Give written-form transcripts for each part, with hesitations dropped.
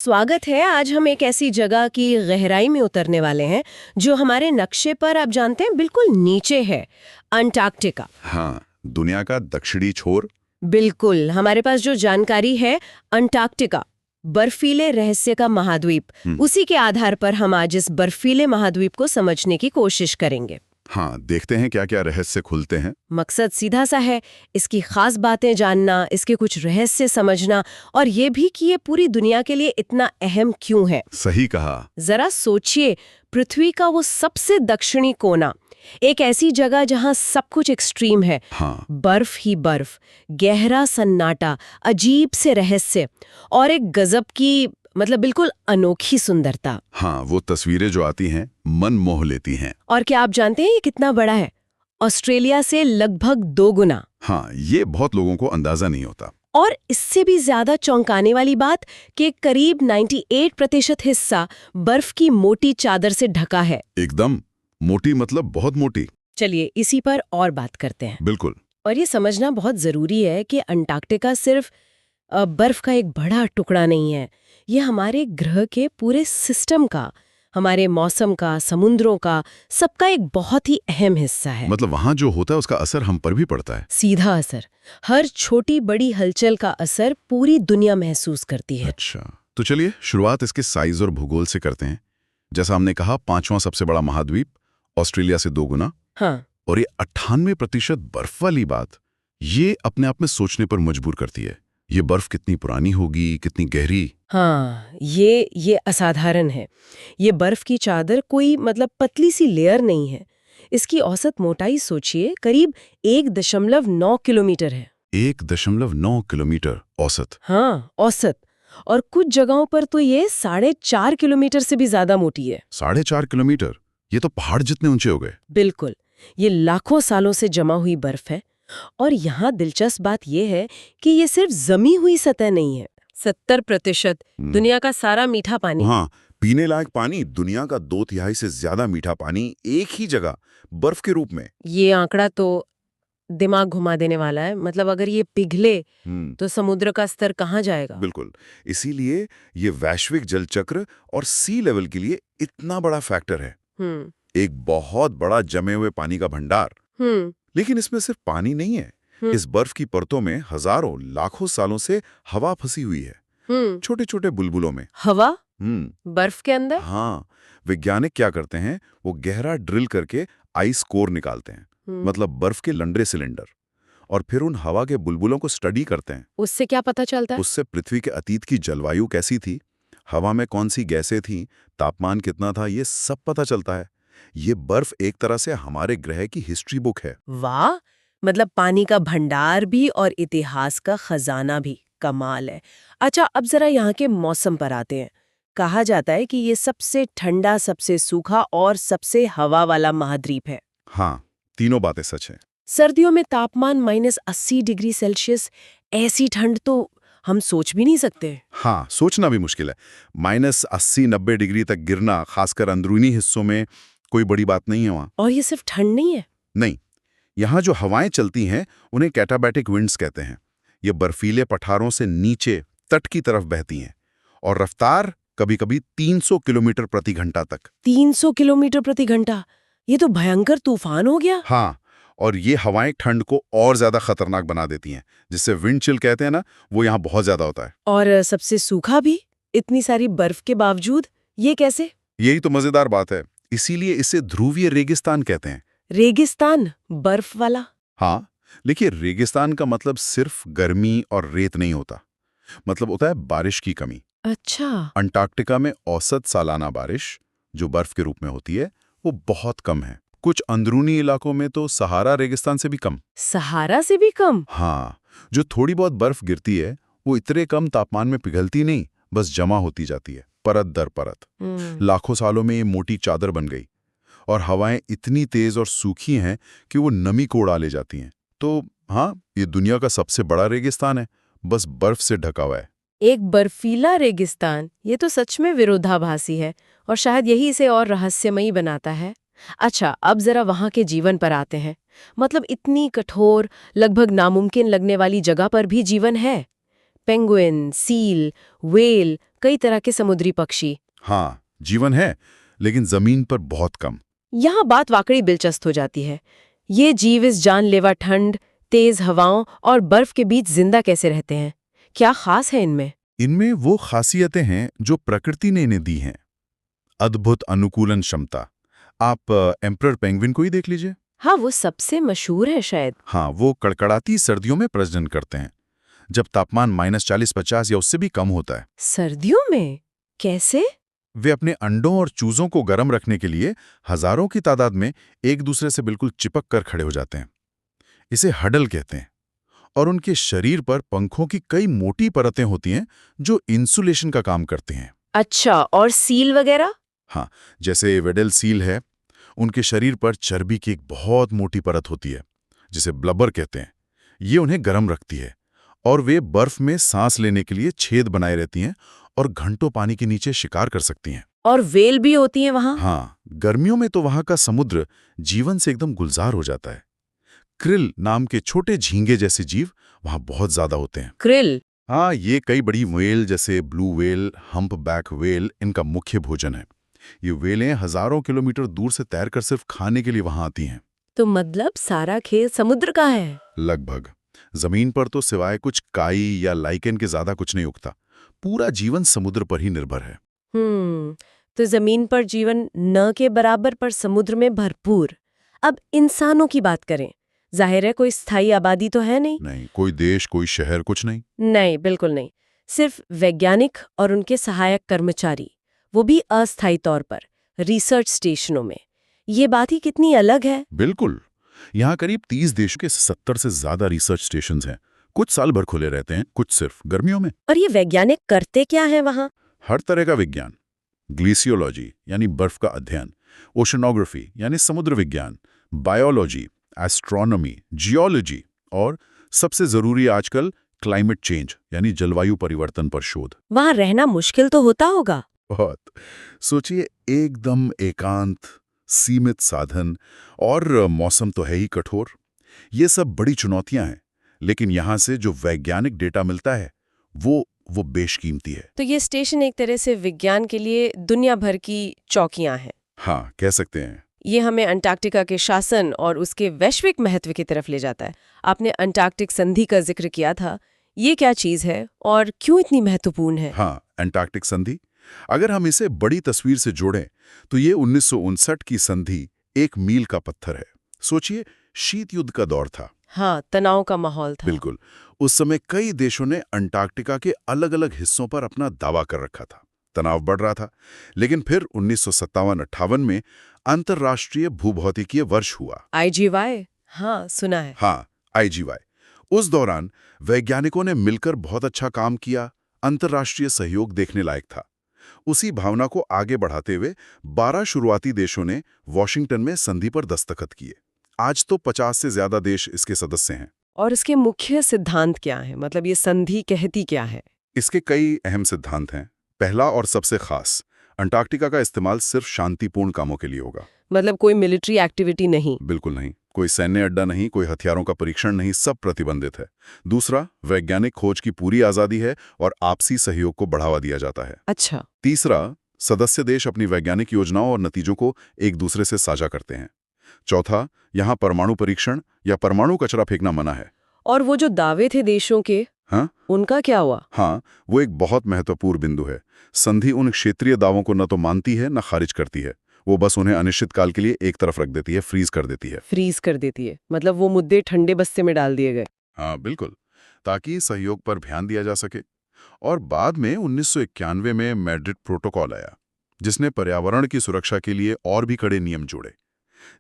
स्वागत है। आज हम एक ऐसी जगह की गहराई में उतरने वाले हैं जो हमारे नक्शे पर आप जानते हैं बिल्कुल नीचे है। अंटार्कटिका। हाँ, दुनिया का दक्षिणी छोर। बिल्कुल, हमारे पास जो जानकारी है अंटार्कटिका बर्फीले रहस्य का महाद्वीप, उसी के आधार पर हम आज इस बर्फीले महाद्वीप को समझने की कोशिश करेंगे। हाँ, देखते हैं क्या क्या रहस्य खुलते हैं। मकसद सीधा सा है, इसकी खास बातें जानना, इसके कुछ रहस्य समझना और ये भी कि ये पूरी दुनिया के लिए इतना अहम क्यों है। सही कहा। जरा सोचिए, पृथ्वी का वो सबसे दक्षिणी कोना, एक ऐसी जगह जहां सब कुछ एक्सट्रीम है। हाँ, बर्फ ही बर्फ, गहरा सन्नाटा, अजीब से रहस्य और एक गजब की बिल्कुल अनोखी सुंदरता। हाँ, वो तस्वीरें जो आती हैं मन मोह लेती हैं। और क्या आप जानते हैं ये कितना बड़ा है? ऑस्ट्रेलिया से लगभग 2 गुना। हाँ, ये बहुत लोगों को अंदाजा नहीं होता। और इससे भी ज्यादा चौंकाने वाली बात कि करीब 98% हिस्सा बर्फ की मोटी चादर से ढका है। एकदम मोटी, मतलब बहुत मोटी। चलिए इसी पर और बात करते हैं। बिल्कुल। और ये समझना बहुत जरूरी है कि अंटार्कटिका सिर्फ बर्फ का एक बड़ा टुकड़ा नहीं है। ये हमारे ग्रह के पूरे सिस्टम का, हमारे मौसम का, समुद्रों का, सबका एक बहुत ही अहम हिस्सा है। मतलब वहाँ जो होता है उसका असर हम पर भी पड़ता है। सीधा असर। हर छोटी बड़ी हलचल का असर पूरी दुनिया महसूस करती है। अच्छा, तो चलिए शुरुआत इसके साइज और भूगोल से करते हैं। जैसा हमने कहा, 5वां सबसे बड़ा महाद्वीप, ऑस्ट्रेलिया से 2 गुना। हाँ। और ये 98% बर्फ वाली बात, ये अपने आप में सोचने पर मजबूर करती है। ये बर्फ कितनी पुरानी होगी, कितनी गहरी। हाँ, ये असाधारण है। ये बर्फ की चादर कोई पतली सी लेयर नहीं है। इसकी औसत मोटाई सोचिए, करीब 1.9 किलोमीटर है। 1.9 किलोमीटर औसत। हाँ, औसत। और कुछ जगहों पर तो ये 4.5 किलोमीटर से भी ज्यादा मोटी है। 4.5 किलोमीटर, ये तो पहाड़ जितने ऊंचे हो गए। बिल्कुल। ये लाखों सालों से जमा हुई बर्फ है। और यहाँ दिलचस्प बात यह है कि ये सिर्फ जमी हुई सतह नहीं है। 70% दुनिया का सारा मीठा पानी। हाँ, पीने लायक पानी, दुनिया का 2/3 से ज्यादा मीठा पानी एक ही जगह बर्फ के रूप में। ये आंकड़ा तो दिमाग घुमा देने वाला है। अगर ये पिघले तो समुद्र का स्तर कहाँ जाएगा। बिल्कुल, इसीलिए ये वैश्विक जल चक्र और सी लेवल के लिए इतना बड़ा फैक्टर है। एक बहुत बड़ा जमे हुए पानी का भंडार। लेकिन इसमें सिर्फ पानी नहीं है। इस बर्फ की परतों में हजारों लाखों सालों से हवा फंसी हुई है, छोटे छोटे बुलबुलों में। हवा बर्फ के अंदर। हाँ, वैज्ञानिक क्या करते हैं, वो गहरा ड्रिल करके आइस कोर निकालते हैं, मतलब बर्फ के लंडे सिलेंडर, और फिर उन हवा के बुलबुलों को स्टडी करते हैं। उससे क्या पता चलता है? उससे पृथ्वी के अतीत की जलवायु कैसी थी, हवा में कौन सी गैसें थीं, तापमान कितना था, ये सब पता चलता है। ये बर्फ एक तरह से हमारे ग्रह की हिस्ट्री बुक है। वाह, पानी का भंडार भी और इतिहास का खजाना भी। कमाल है। अच्छा, अब जरा यहाँ के मौसम पर आते हैं। कहा जाता है कि ये सबसे ठंडा, सबसे सूखा और सबसे हवा वाला महाद्वीप है। हाँ, तीनों बातें सच हैं। सर्दियों में तापमान -80 डिग्री सेल्सियस, ऐसी ठंड तो हम सोच भी नहीं सकते। हाँ, सोचना भी मुश्किल है। -80-90 डिग्री तक गिरना, खासकर अंदरूनी हिस्सों में, कोई बड़ी बात नहीं है वहाँ। और ये सिर्फ ठंड नहीं है। नहीं, यहाँ जो हवाएं चलती हैं उन्हें कैटाबैटिक विंड्स कहते हैं। ये बर्फीले पठारों से नीचे तट की तरफ बहती हैं और रफ्तार कभी-कभी 300 किलोमीटर प्रति घंटा तक। 300 किलोमीटर प्रति घंटा, ये तो भयंकर तूफान हो गया। हाँ, और ये हवाएं ठंड को और ज्यादा खतरनाक बना देती हैं, जिससे विंड चिल कहते हैं ना, वो यहाँ बहुत ज्यादा होता है। और सबसे सूखा भी, इतनी सारी बर्फ के बावजूद, ये कैसे? यही तो मजेदार बात है। इसीलिए इसे ध्रुवीय रेगिस्तान कहते हैं। रेगिस्तान, बर्फ वाला? हाँ, देखिए, रेगिस्तान का मतलब सिर्फ गर्मी और रेत नहीं होता। मतलब होता है बारिश की कमी। अच्छा। अंटार्कटिका में औसत सालाना बारिश, जो बर्फ के रूप में होती है, वो बहुत कम है। कुछ अंदरूनी इलाकों में तो सहारा रेगिस्तान से भी कम। सहारा से भी कम? हाँ, जो थोड़ी बहुत बर्फ गिरती है वो इतने कम तापमान में पिघलती नहीं, बस जमा होती जाती है, परत दर परत। लाखों सालों में ये मोटी चादर बन गई और हवाएं इतनी तेज और सूखी हैं कि वो नमी को उड़ा ले जाती हैं। तो हाँ, ये दुनिया का सबसे बड़ा रेगिस्तान है, बस बर्फ से ढका हुआ है। एक बर्फीला रेगिस्तान, ये तो सच में विरोधाभासी है और शायद यही इसे और रहस्यमयी बनाता है। अच्छा, अब जरा वहाँ के जीवन पर आते हैं। इतनी कठोर, लगभग नामुमकिन लगने वाली जगह पर भी जीवन है। पेंगुइन, सील, व्हेल, कई तरह के समुद्री पक्षी। हाँ, जीवन है, लेकिन जमीन पर बहुत कम। यहाँ बात वाकई दिलचस्प हो जाती है। ये जीव इस जानलेवा ठंड, तेज हवाओं और बर्फ के बीच जिंदा कैसे रहते हैं? क्या खास है इनमें? इनमें वो खासियतें हैं जो प्रकृति ने इन्हें दी हैं। अद्भुत अनुकूलन क्षमता। आप एम्परर पेंगुइन को ही देख लीजिए। हाँ, वो सबसे मशहूर है शायद। हाँ, वो कड़कड़ाती सर्दियों में प्रजनन करते हैं, जब तापमान -40-50 या उससे भी कम होता है। सर्दियों में? कैसे? वे अपने अंडों और चूजों को गर्म रखने के लिए हजारों की तादाद में एक दूसरे से बिल्कुल चिपक कर खड़े हो जाते हैं। इसे हडल कहते हैं। और उनके शरीर पर पंखों की कई मोटी परतें होती हैं जो इंसुलेशन का काम करते हैं। अच्छा, और सील वगैरह? हाँ, जैसे वेडल सील है, उनके शरीर पर चर्बी की एक बहुत मोटी परत होती है, जिसे ब्लबर कहते हैं। ये उन्हें गर्म रखती है और वे बर्फ में सांस लेने के लिए छेद बनाए रहती हैं और घंटों पानी के नीचे शिकार कर सकती हैं। और व्हेल भी होती है वहां? हाँ, गर्मियों में तो वहां का समुद्र जीवन से एकदम गुलजार हो जाता है। क्रिल नाम के छोटे झींगे जैसे जीव वहां बहुत ज्यादा होते हैं। क्रिल? हाँ, ये कई बड़ी व्हेल जैसे blue whale, hump back whale इनका मुख्य भोजन है। ये व्हेलें हजारों किलोमीटर दूर से तैरकर सिर्फ खाने के लिए वहां आती हैं। तो मतलब सारा खेल समुद्र का है? लगभग। जमीन पर तो सिवाय कुछ काई या लाइकेन के ज्यादा कुछ नहीं उगता। पूरा जीवन समुद्र पर ही निर्भर है। तो जमीन पर जीवन न के बराबर पर समुद्र में भरपूर। अब इंसानों की बात करें। जाहिर है कोई स्थायी आबादी तो है नहीं। नहीं, कोई देश, कोई शहर, कुछ नहीं। नहीं, बिल्कुल नहीं। सिर्फ वैज्ञानिक और उनके सहायक कर्मचारी, वो भी अस्थायी तौर पर रिसर्च स्टेशनों में। ये बात ही कितनी अलग है। बिल्कुल। यहाँ करीब 30 देशों के 70 से ज्यादा रिसर्च स्टेशंस हैं। कुछ साल भर खुले रहते हैं, कुछ सिर्फ गर्मियों में। और ये वैज्ञानिक करते क्या है वहां? हर तरह का विज्ञान। ग्लेशियोलॉजी यानी बर्फ का अध्ययन, ओशनोग्राफी यानी समुद्र विज्ञान, बायोलॉजी, एस्ट्रोनॉमी, जियोलॉजी और सबसे जरूरी आजकल क्लाइमेट चेंज यानी जलवायु परिवर्तन पर शोध। वहां रहना मुश्किल तो होता होगा। बहुत। सोचिए, एकदम एकांत, सीमित साधन और मौसम तो है ही कठोर। ये सब बड़ी चुनौतियां हैं, लेकिन यहां से जो वैज्ञानिक डेटा मिलता है वो बेशकीमती है। तो ये स्टेशन एक तरह से विज्ञान के लिए दुनिया भर की चौकियां हैं। हाँ, कह सकते हैं। ये हमें अंटार्कटिका के शासन और उसके वैश्विक महत्व की तरफ ले जाता है। आपने अंटार्कटिक संधि का जिक्र किया था। ये क्या चीज है और क्यों इतनी महत्वपूर्ण है? हाँ, अंटार्कटिक संधि। अगर हम इसे बड़ी तस्वीर से जोड़ें तो ये 1959 की संधि एक मील का पत्थर है। सोचिए, शीत युद्ध का दौर था। हाँ, तनाव का माहौल था। बिल्कुल। उस समय कई देशों ने अंटार्कटिका के अलग-अलग हिस्सों पर अपना दावा कर रखा था। तनाव बढ़ रहा था। लेकिन फिर 1957-58 में अंतर्राष्ट्रीय भूभौतिकीय वर्ष हुआ। IGY? हाँ, सुना है। हाँ, IGY। उस दौरान वैज्ञानिकों ने मिलकर बहुत अच्छा काम किया। अंतर्राष्ट्रीय सहयोग देखने लायक था। उसी भावना को आगे बढ़ाते हुए 12 शुरुआती देशों ने वॉशिंगटन में संधि पर दस्तखत किए। आज तो 50 से ज्यादा देश इसके सदस्य हैं। और इसके मुख्य सिद्धांत क्या है? मतलब ये संधि कहती क्या है? इसके कई अहम सिद्धांत हैं। पहला और सबसे खास, अंटार्कटिका का इस्तेमाल सिर्फ शांतिपूर्ण कामों के लिए होगा। मतलब कोई मिलिट्री एक्टिविटी नहीं? बिल्कुल नहीं। कोई सैन्य अड्डा नहीं, कोई हथियारों का परीक्षण नहीं, सब प्रतिबंधित है। दूसरा, वैज्ञानिक खोज की पूरी आजादी है और आपसी सहयोग को बढ़ावा दिया जाता है। अच्छा। तीसरा, सदस्य देश अपनी वैज्ञानिक योजनाओं और नतीजों को एक दूसरे से साझा करते हैं। चौथा, यहाँ परमाणु परीक्षण या परमाणु कचरा फेंकना मना है। और वो जो दावे थे देशों के, हाँ, उनका क्या हुआ? हाँ, वो एक बहुत महत्वपूर्ण बिंदु है। संधि उन क्षेत्रीय दावों को न तो मानती है न खारिज करती है। वो बस उन्हें अनिश्चित काल के लिए एक तरफ रख देती है, फ्रीज कर देती है। फ्रीज कर देती है? मतलब वो मुद्दे ठंडे बस्ते में डाल दिए गए? हाँ, बिल्कुल, ताकि सहयोग पर ध्यान दिया जा सके। और बाद में 1991 में मैड्रिड प्रोटोकॉल आया, जिसने पर्यावरण की सुरक्षा के लिए और भी कड़े नियम जोड़े।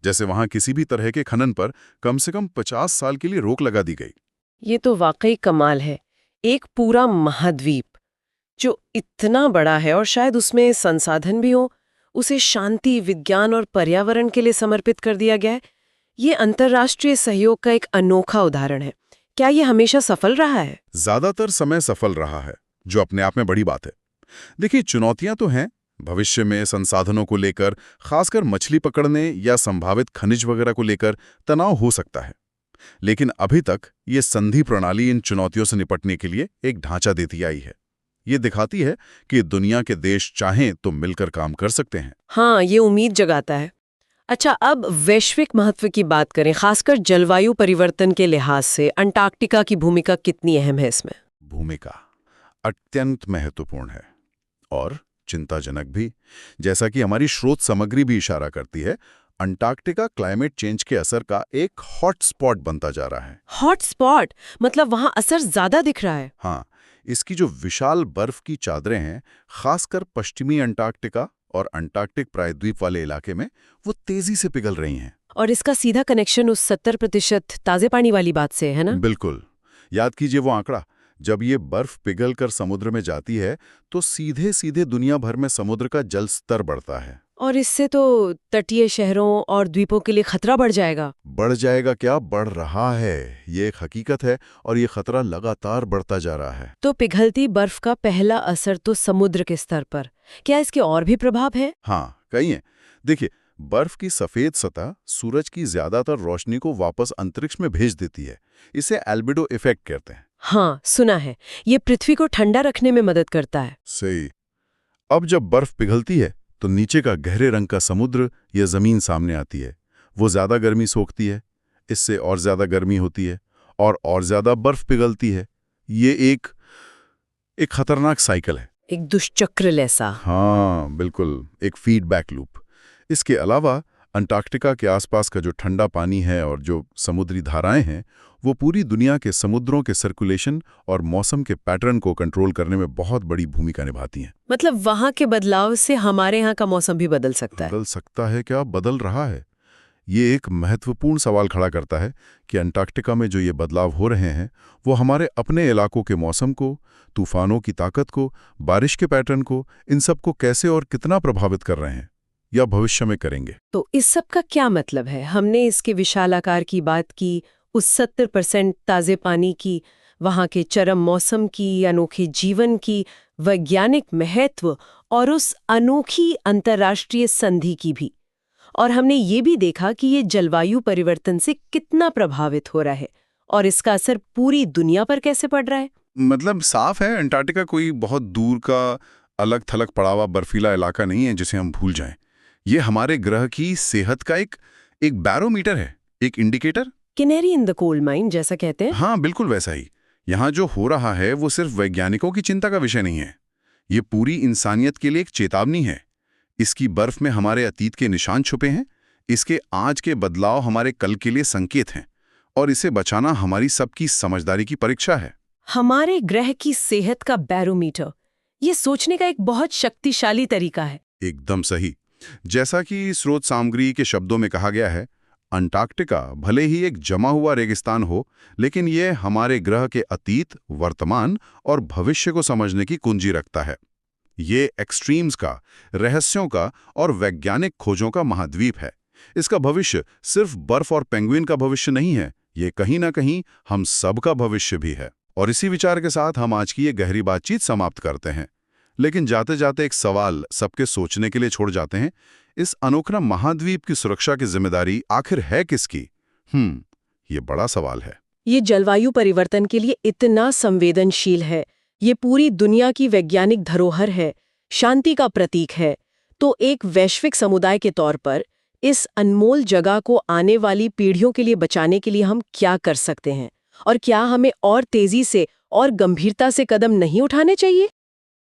जैसे वहां किसी भी तरह के खनन पर कम से कम 50 साल के लिए रोक लगा दी गई। ये तो वाकई कमाल है। एक पूरा महाद्वीप जो इतना बड़ा है और शायद उसमें संसाधन भी हो, उसे शांति, विज्ञान और पर्यावरण के लिए समर्पित कर दिया गया है। ये अंतर्राष्ट्रीय सहयोग का एक अनोखा उदाहरण है। क्या ये हमेशा सफल रहा है? ज्यादातर समय सफल रहा है, जो अपने आप में बड़ी बात है। देखिए, चुनौतियां तो हैं। भविष्य में संसाधनों को लेकर, खासकर मछली पकड़ने या संभावित खनिज वगैरह को लेकर तनाव हो सकता है। लेकिन अभी तक ये संधि प्रणाली इन चुनौतियों से निपटने के लिए एक ढांचा देती आई है। ये दिखाती है कि दुनिया के देश चाहें तो मिलकर काम कर सकते हैं। हाँ, ये उम्मीद जगाता है। अच्छा, अब वैश्विक महत्व की बात करें, खासकर जलवायु परिवर्तन के लिहाज से अंटार्कटिका की भूमिका कितनी अहम है इसमें? भूमिका अत्यंत महत्वपूर्ण है और चिंताजनक भी। जैसा कि हमारी स्रोत सामग्री भी इशारा करती है, अंटार्कटिका क्लाइमेट चेंज के असर का एक हॉट स्पॉट बनता जा रहा है। हॉट स्पॉट मतलब वहां असर ज्यादा दिख रहा है? हाँ, इसकी जो विशाल बर्फ की चादरें हैं, खासकर पश्चिमी अंटार्कटिका और अंटार्कटिक प्रायद्वीप वाले इलाके में, वो तेजी से पिघल रही हैं। और इसका सीधा कनेक्शन उस 70% ताजे पानी वाली बात से है ना? बिल्कुल। याद कीजिए वो आंकड़ा, जब ये बर्फ पिघल कर समुद्र में जाती है तो सीधे सीधे दुनिया भर में समुद्र का जल स्तर बढ़ता है। और इससे तो तटीय शहरों और द्वीपों के लिए खतरा बढ़ जाएगा। बढ़ जाएगा क्या, बढ़ रहा है। ये एक हकीकत है और ये खतरा लगातार बढ़ता जा रहा है। तो पिघलती बर्फ का पहला असर तो समुद्र के स्तर पर, क्या इसके और भी प्रभाव है? हाँ, कई हैं। देखिए, बर्फ की सफेद सतह सूरज की ज्यादातर रोशनी को वापस अंतरिक्ष में भेज देती है। इसे एल्बिडो इफेक्ट कहते हैं। हाँ, सुना है। ये पृथ्वी को ठंडा रखने में मदद करता है। सही। अब जब बर्फ पिघलती है तो नीचे का गहरे रंग का समुद्र या जमीन सामने आती है। वो ज्यादा गर्मी सोखती है, इससे और ज्यादा गर्मी होती है और ज्यादा बर्फ पिघलती है। ये एक खतरनाक साइकिल है। एक दुष्चक्र जैसा। हाँ बिल्कुल, एक फीडबैक लूप। इसके अलावा अंटार्कटिका के आसपास का जो ठंडा पानी है और जो समुद्री धाराएं हैं, वो पूरी दुनिया के समुद्रों के सर्कुलेशन और मौसम के पैटर्न को कंट्रोल करने में बहुत बड़ी भूमिका निभाती हैं। मतलब वहां के बदलाव से हमारे यहाँ का मौसम भी बदल सकता है। बदल सकता है क्या, बदल रहा है। ये एक महत्वपूर्ण सवाल खड़ा करता है कि अंटार्कटिका में जो ये बदलाव हो रहे हैं, वो हमारे अपने इलाकों के मौसम को, तूफानों की ताकत को, बारिश के पैटर्न को, इन सब को कैसे और कितना प्रभावित कर रहे हैं या भविष्य में करेंगे। तो इस सब का क्या मतलब है? हमने इसके विशाल आकार की बात की, उस 70% ताजे पानी की, वहां के चरम मौसम की, अनोखे जीवन की, वैज्ञानिक महत्व और उस अनोखी अंतर्राष्ट्रीय संधि की भी। और हमने ये भी देखा कि ये जलवायु परिवर्तन से कितना प्रभावित हो रहा है और इसका असर पूरी दुनिया पर कैसे पड़ रहा है। मतलब साफ है, अंटार्कटिका कोई बहुत दूर का अलग थलग पड़ा हुआ बर्फीला इलाका नहीं है जिसे हम भूल जाएं। ये हमारे ग्रह की सेहत का एक बैरोमीटर है, एक indicator. Canary in the coal mine जैसा कहते हैं। हाँ बिल्कुल वैसा ही। यहाँ जो हो रहा है वो सिर्फ वैज्ञानिकों की चिंता का विषय नहीं है, ये पूरी इंसानियत के लिए एक चेतावनी है। इसकी बर्फ में हमारे अतीत के निशान छुपे हैं, इसके आज के बदलाव हमारे कल के लिए संकेत हैं, और इसे बचाना हमारी सबकी समझदारी की परीक्षा है। हमारे ग्रह की सेहत का बैरोमीटर, ये सोचने का एक बहुत शक्तिशाली तरीका है। एकदम सही। जैसा कि स्रोत सामग्री के शब्दों में कहा गया है, अंटार्कटिका भले ही एक जमा हुआ रेगिस्तान हो, लेकिन यह हमारे ग्रह के अतीत, वर्तमान और भविष्य को समझने की कुंजी रखता है। ये एक्सट्रीम्स का, रहस्यों का और वैज्ञानिक खोजों का महाद्वीप है। इसका भविष्य सिर्फ बर्फ और पेंगुइन का भविष्य नहीं है, ये कहीं ना कहीं हम सब का भविष्य भी है। और इसी विचार के साथ हम आज की ये गहरी बातचीत समाप्त करते हैं। लेकिन जाते जाते एक सवाल सबके सोचने के लिए छोड़ जाते हैं, इस अनोखा महाद्वीप की सुरक्षा की जिम्मेदारी आखिर है किसकी? ये बड़ा सवाल है। ये जलवायु परिवर्तन के लिए इतना संवेदनशील है, ये पूरी दुनिया की वैज्ञानिक धरोहर है, शांति का प्रतीक है। तो एक वैश्विक समुदाय के तौर पर इस अनमोल जगह को आने वाली पीढ़ियों के लिए बचाने के लिए हम क्या कर सकते हैं? और क्या हमें और तेजी से और गंभीरता से कदम नहीं उठाने चाहिए?